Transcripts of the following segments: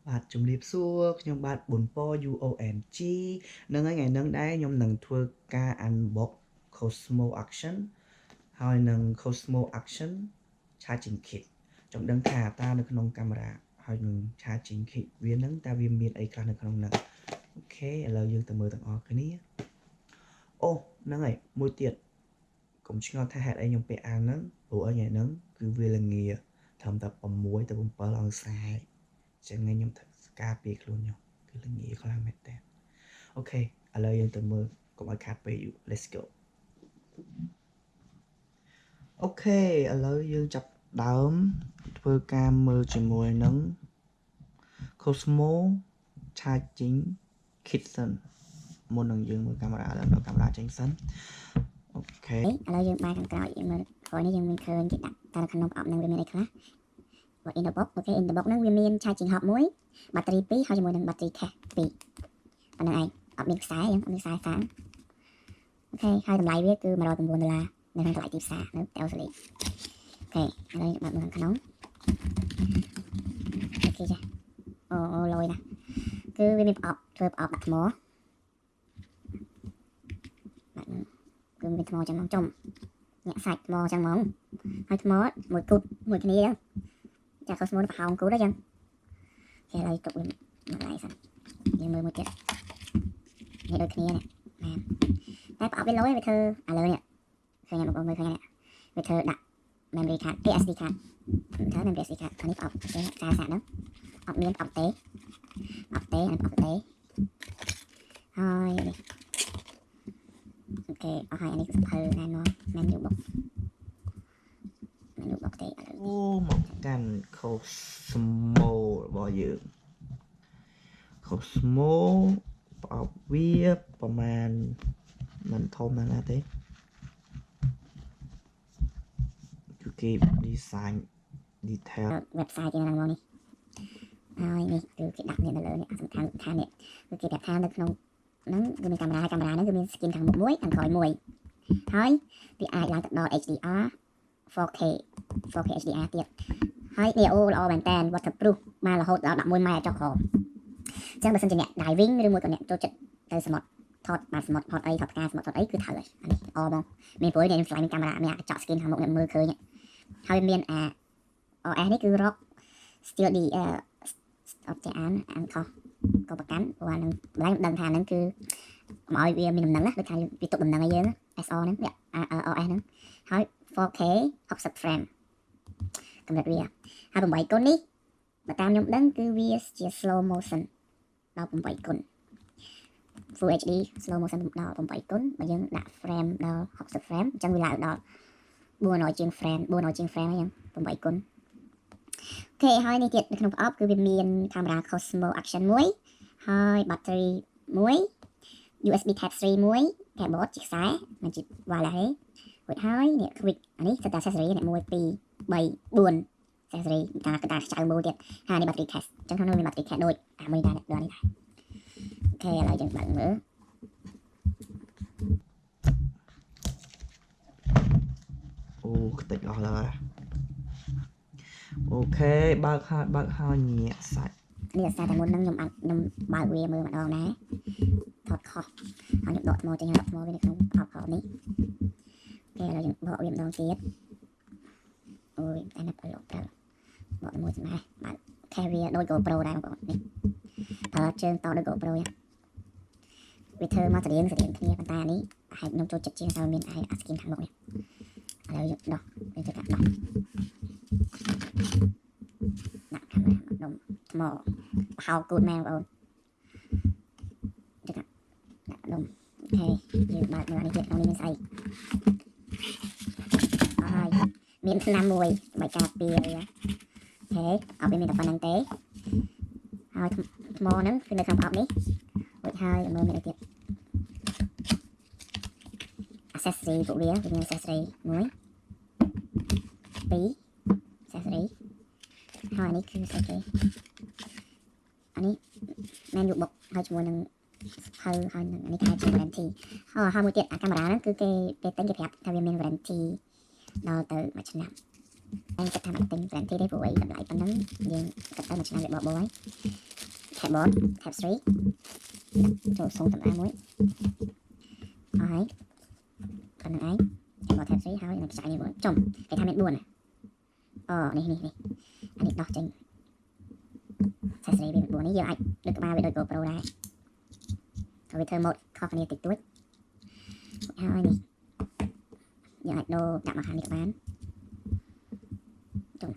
បាទជំរាបសួរខ្ញុំបាទ Bunpor UONG នឹងថ្ងៃហ្នឹងដែរខ្ញុំនឹងធ្វើការ unbox Osmo Action ហើយនឹង Osmo Action charging kit ចង់ដឹងថាតើនៅក្នុងកាមេរ៉ាហើយនឹង charging kit វាហ្នឹងតើវាមានអីខ្លះនៅក្នុងហ្នឹងអូខេឥឡូវយើងទៅមើលទាំងអស់គ្នាអូហ្នឹងហើយមួយទៀតកុំឆ្ងល់ថាហេតុអីខ្ញុំពាក់អាវហ្នឹងព្រោះថ្ងៃហ្នឹងគឺវាល្ងាត្រឹមតែ6ទៅ7អង្សាចឹងខ្ញុំធ្វើការពារខ្លួនខ្ញុំគឺល្ងាខ្លាំងមែនតើអូខេឥឡូវយើងទៅមើលកុំឲ្យខាតពេលយូរ let's go អូខេឥឡូវយើងចាប់ដើមធ្វើការមើលជាមួយនឹង Osmo charging kit សិនមុននឹងយើងមើលកាមេរ៉ាដល់កាមេរ៉ាចេញសិនអូខេឥឡូវយើងបែរខាងក្រោយយើងមើលក្រោយនេះយើងមានឃើញគេដាក់តែក្នុងប្រអប់នឹងវាមានអីខ្លះ in the box អូខេ in the box ហ្នឹងវាមាន charging hub មួយ battery 2ហើយជាមួយនឹង battery case 2ប៉ុណ្ណឹងឯងអត់មានខ្សែអញ្ចឹងអត់មានខ្សែសាំអូខេហើយតម្លៃវាគឺ$109នៅក្នុងតម្លៃទីផ្សារនៅតែអូស្ត្រាលីអូខេឥឡូវបើកមើលខាងក្នុងអូខេចាអូលយណាគឺវាមានប្រអប់ធ្វើប្រអប់ដាក់ថ្មគឺមានថ្មចឹងមកចំញាក់សាច់ថ្មចឹងហ្មងហើយថ្មមួយគូតមួយគ្នាចា Osmo ប្រហោងគូតអញ្ចឹងគេឲ្យទុកវាមកឡៃសិនយើងមើលមួយទៀតនេះដូចគ្នានេះតែប្រអប់វាលយវាធ្វើឥឡូវនេះឃើញបងប្អូនមើលឃើញនេះវាធ្វើដាក់ memory card SD card ធ្វើ memory SD card អានេះប្រអប់គេសារសាក់ហ្នឹងអត់មានប្រអប់ទេអានេះប្រអប់ទេហើយនេះអូខេអស់ហើយអានេះសភៅណែនាំ menu box ទេអូមកកាន់ Osmo របស់យើង Osmo ប្រអប់វាប្រហែលមិនធំណាស់ទេគឺគេ design detail website គេហ្នឹងមកនេះហើយនេះគឺគេដាក់នេះនៅលើនេះសំខាន់ថានេះគឺគេប្រាប់ថានៅក្នុងហ្នឹងគឺមានកាមេរ៉ាហ្នឹងគឺមាន skin ខាងមុខមួយខាងក្រោយមួយហើយវាអាចឡើងទៅដល់ HDR 4K HDR ទៀតហើយនេះអូល្អមែនតើ waterproof មករហូតដល់11ម៉ែត្រចុះក្រោមអញ្ចឹងបើសិនជាអ្នក diving ឬមួយក៏អ្នកចូលចិត្តទៅសមុទ្រថតបាទសមុទ្រថតអីថតផ្កាសមុទ្រថតអីគឺត្រូវហើយអានេះអបងមានព្រោះនេះខ្ញុំឆ្លៃមានកាមេរ៉ាមានអាចកញ្ចក់ skin ខាងមុខអ្នកមើលឃើញហើយមានOS នេះគឺ rock still D អត់ចេះអានខុសក៏ប្រកាន់ព្រោះអានឹងម្ល៉េះដឹងថាហ្នឹងគឺកុំឲ្យវាមានដំណឹងណាដូចថាវាទុកដំណឹងឲ្យយើង SO ហ្នឹង OS ហ្នឹងហើយ 4K 60 frame កម្រិតវាហើយ8គុណនេះបើតាមខ្ញុំដឹងគឺវាជា slow motion ដល់8គុណ Full HD slow motion ដល់8គុណបើយើងដាក់ frame ដល់60 frame អញ្ចឹងវាឡើងដល់400ជាង frame ហើយអញ្ចឹង8គុណអូខេហើយនេះទៀតនៅក្នុងប្រអប់គឺវាមានកាមេរ៉ា Osmo Action 1ហើយ battery 1 USB Type C 1 keyboard ជាខ្សែមិនជា wireless ទេរួចហើយនេះ quick អានេះគឺតែ accessory នេះ1 2 3 4 accessory តាខ្ចៅមួយទៀតហើយនេះ battery case អញ្ចឹងក្នុងនោះមាន battery case ដូចអាមួយដែរនេះអូខេឥឡូវយើងបើកមើលអូខ្ទេចអស់ហើយអូខេបើកហើយញាក់សាច់នេះសាច់តែមុនហ្នឹងខ្ញុំបើកវាមើលម្ដងដែរថតខុសហើយខ្ញុំដកថ្មចេញហើយដកថ្មវានៅក្នុងប្រអប់នេះអូខេឥឡូវយើងបកវាម្ដងទៀតអូយតែណាប់លោកទៅបកមួយស្មែបើខេវាដូច GoPro ដែរបងប្អូននេះជើងតដូច GoPro វាធ្វើមកស្រៀងគ្នាប៉ុន្តែអានេះហើយខ្ញុំចូលចិត្តជាងតែមានអា skin ខាងមុខនេះឥឡូវយើងដោះវាទៅដាក់ដោះដាក់កាមេរ៉ាដុំថ្មបហោគូតមែនបងប្អូនទៅដាក់ដុំអូខេយើងបើកមើលនេះទៀតក្នុងនេះមានស្អីហើយមានថ្នាំមួយដើម្បីការពារអូខេអត់មានតែប៉ុណ្្នឹងទេហើយថ្មហ្នឹងគឺនៅក្នុងប្រអប់នេះរួចហើយមើលមានអីទៀត accessory ពួកវាមាន accessory 1 2 accessory ហើយនេះគឺស្អីគេអានេះ menu box ហើយជាមួយនឹងហើយនេះគេជា warranty ហើយមួយទៀតអាកាមេរ៉ាហ្នឹងគឺគេទិញគេប្រាប់ថាវាមាន warranty ដល់ទៅ1ឆ្នាំតែគិតថាមិនទិញ warranty ទេព្រោះអីតម្លៃប៉ុណ្ណឹងយើងគិតទៅ1ឆ្នាំវាបបហើយ tab 4 tab 3 ចូលសុំតំណាមួយហើយប៉ុណ្្នឹងឯងចូល tab 3ហើយនឹងខ្ចីនេះមួយចំគេថាមាន4ណាអូនេះអានេះដោះចេញ accessory វា4នេះយើងអាចលើកក្បាលវាដូច GoPro ដែរហើយវាធ្វើ mode ខុសគ្នាតិចតួចហើយនេះយើងអាចដូរដាក់មកខាងនេះបានចំ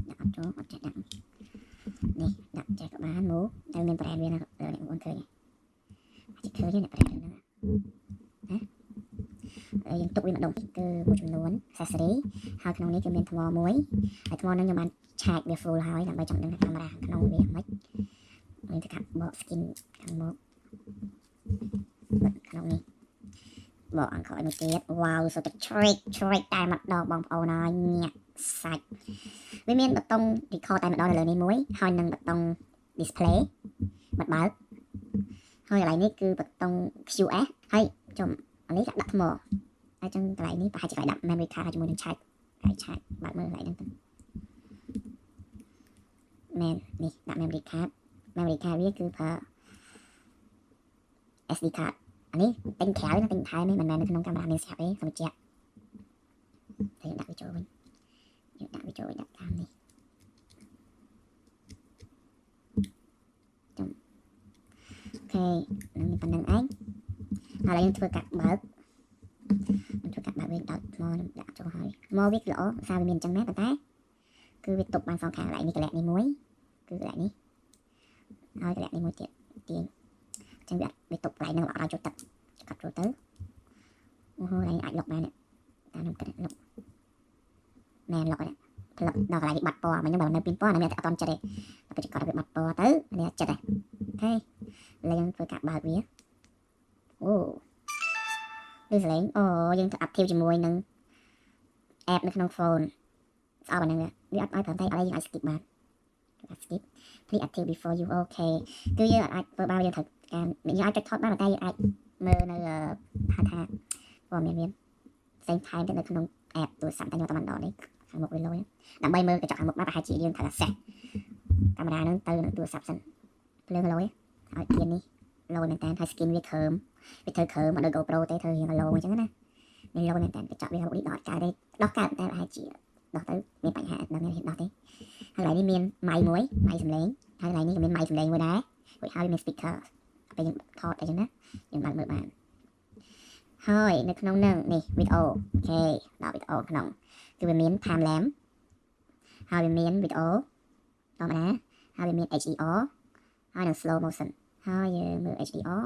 ដាក់អត់ចូលអត់ចេះដាក់នេះដាក់ចេះក៏បានមកតែមាន brand វាណាអ្នកបងឃើញអាចឃើញអ្នក brand ហ្នឹងណាយើងទុកវាម្ដងគឺមួយចំនួន accessory ហើយក្នុងនេះគឺមានថ្មមួយហើយថ្មហ្នឹងខ្ញុំបានឆែកវា full ហើយដើម្បីចង់ដឹងថាកាមេរ៉ាក្នុងវាមិនមានតែកាប់បក skin ខាងមកក្នុងនេះបកអង្គឲ្យមួយទៀត wow សុទ្ធតែ trick តែម្ដងបងប្អូនហើយញាក់សាច់វាមានប៊ូតុង record តែម្ដងនៅលើនេះមួយហើយនឹងប៊ូតុង display បិទបើកហើយកន្លែងនេះគឺប៊ូតុង QS ហើយចំអានេះដាក់ថ្មហើយចឹងកន្លែងនេះប្រហែលជាកន្លែងដាក់ memory card ជាមួយនឹងឆែកបើកមើលកន្លែងហ្នឹងទៅមែននេះដាក់ memory card វាគឺប្រើ SD card អានេះទិញក្រៅណាទិញថែមនេះមិនមែននៅក្នុងកាមេរ៉ាមានស្រាប់ទេសូមបញ្ជាក់តែដាក់វាចូលវិញដាក់តាមនេះចំអូខេនឹងប៉ុណ្្នឹងឯងហើយយើងធ្វើកាក់បើកវាដាក់ថ្មដាក់ចូលហើយថ្មវាគឺល្អសារវាមានអញ្ចឹងណាប៉ុន្តែគឺវាទប់បានសងខាងកន្លែងនេះកន្លែងនេះមួយគឺកន្លែងនេះហើយកន្លែងនេះមួយទៀតទាញអញ្ចឹងវាទប់កន្លែងហ្នឹងឲ្យចូលទឹកកាត់ចូលទៅអូហូនេះអាចលុកបានតែខ្ញុំគិតលុកមែនលុកនេះផ្លឹកដល់កន្លែងបាត់ពណ៌មិនហ្នឹងបើនៅពីពណ៌នៅមានតែអត់តន់ចិត្តទេតែពេលគាត់វាបាត់ពណ៌ទៅនេះចិត្តទេអូខេឡើយយើងធ្វើការបើកវាអូឬសលេងអូយើងទៅ active ជាមួយនឹង app នៅក្នុង phone ស្អប់អាហ្នឹងវាអត់ឲ្យប្រតែឥឡូវយើងអាច skip បាន skip please active before you okay គឺយើងអាចធ្វើបានយើងត្រូវការយើងអាចចុចថតបានតែយើងអាចមើលនៅថាព័ត៌មានវាផ្សេងថែមទៅនៅក្នុង app ទូរស័ព្ទតែខ្ញុំតែម្ដងនេះខាងមុខវាលុយដើម្បីមើលកញ្ចក់ខាងមុខបានប្រហែលជាយើងត្រូវតែសេះកាមេរ៉ាហ្នឹងទៅនឹងទូរស័ព្ទសិនភ្លើងលុយឲ្យទៀននេះលុយមែនតើហើយ skin វាគ្រើមវាធ្វើគ្រើមអត់ដូច GoPro ទេធ្វើរៀងឡូអញ្ចឹងណាមានឡូមែនតើកញ្ចក់វាមុខនេះដោះកើតទេដោះកើតតែប្រហែលជាដោះទៅមានបញ្ហាអត់ដឹងទេដោះទេហើយកន្លែងនេះមានម៉ៃមួយម៉ៃសំឡេងហើយកន្លែងនេះក៏មានម៉ៃសំឡេងមួយដែររួចហើយមាន speaker ពេលយើងថតអីចឹងណាយើងបើកមើលបានហើយនៅក្នុងហ្នឹងនេះវីដេអូអូខេដល់វីដេអូក្នុងគឺវាមាន time lapse ហើយវាមានវីដេអូធម្មតាហើយវាមាន HDR ហើយនឹង slow motion ហើយយើងមើល HDR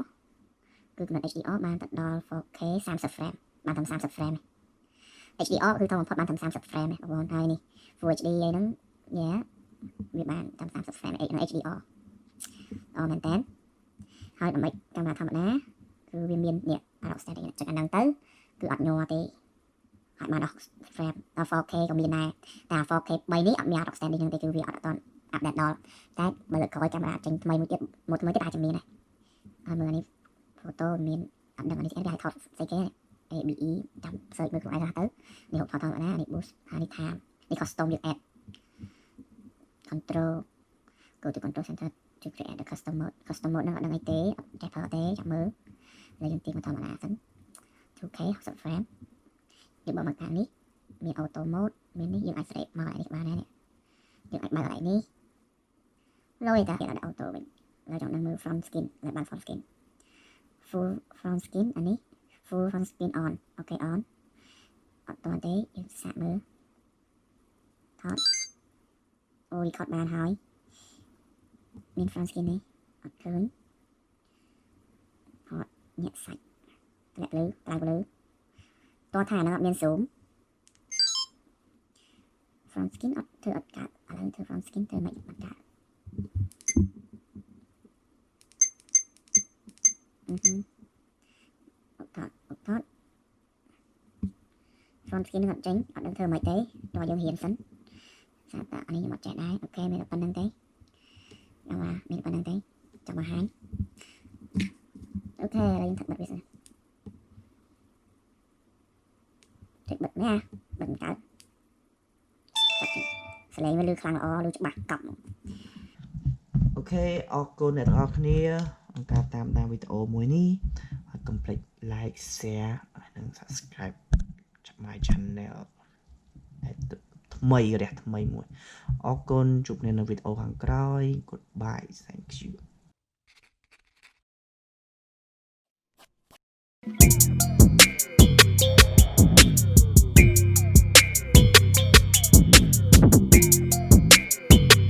គឺកំណត់ HDR បានទៅដល់ 4K 30 frame បានតាម30 frame HDR គឺធំបំផុតបានតាម30 frame បងប្អូនហើយនេះ Full HD អីហ្នឹងវាបានតាម30 frame នឹង HDR អូមែនតើហើយដើម្បីកាមេរ៉ាធម្មតាគឺវាមាននេះ outstanding ចុចអាហ្នឹងទៅគឺអត់ញ័រទេហើយបានដល់ frame ដល់ 4K ក៏មានដែរតែ 4K 3នេះអត់មាន outstanding ហ្នឹងទេគឺវាអត់ទាន់អាប់ដេតដល់តែបើលើកក្រោយកាមេរ៉ាចេញថ្មីមួយទៀតអាចจะមានដែរហើយមើលនេះ photo មានអត់ដឹងនេះស្អីគេហៅថតស្អីគេ ABE ចាំ search មើលខ្លួនឯងទៅនេះថតធម្មតានេះ boost ហើយនេះ time នេះ custom យើង add control go to control center to create the custom mode ហ្នឹងអត់ដឹងអីទេអត់ចេះប្រើទេចាំមើលហើយយើងទាញមកធម្មតាសិន 2K 60 frame យើងបើមកខាងនេះមាន auto mode មាននេះយើងអាចស្រេកមកនេះបានដែរនេះយើងអាចបើកកន្លែងនេះលុយតាគេដាក់ auto វិញហើយចង់នឹងមើល front skin lạiបាន front skin full front skin អានេះ full front skin on អូខេ on អត់តទេយើងសាកមើលថតអូ record បានហើយមាន front skin នេះអត់ឃើញថតញាក់សាច់ធ្លាក់លើក្រៅលើតោះថាហ្នឹងអត់មាន zoom front skin អត់ធ្វើអត់កើតឥឡូវធ្វើ front skin ធ្វើមិនអត់កើតអត់ថត front skin នឹងអត់ចេញអត់ដឹងធ្វើមិនទេតោះយើងរៀនសិនសាប់តាអានេះខ្ញុំអត់ចេះដែរអូខេមានតែប៉ុណ្្នឹងទេដល់មកមានប៉ុណ្្នឹងទេចាំបង្ហាញអូខេឥឡូវយើងថាបិទវាសិនចុចបិទណាបិទកើតសលេងវាលឺខ្លាំងល្អលឺច្បាស់កប់ ok អរគុណអ្នកទាំងអស់គ្នាអង្គការតាមដានវីដេអូមួយនេះហើយកុំភ្លេច like share ហើយនិង subscribe my channel ថ្មីរះថ្មីមួយអរគុណជួបគ្នានៅវីដេអូខាងក្រោយ goodbye thank you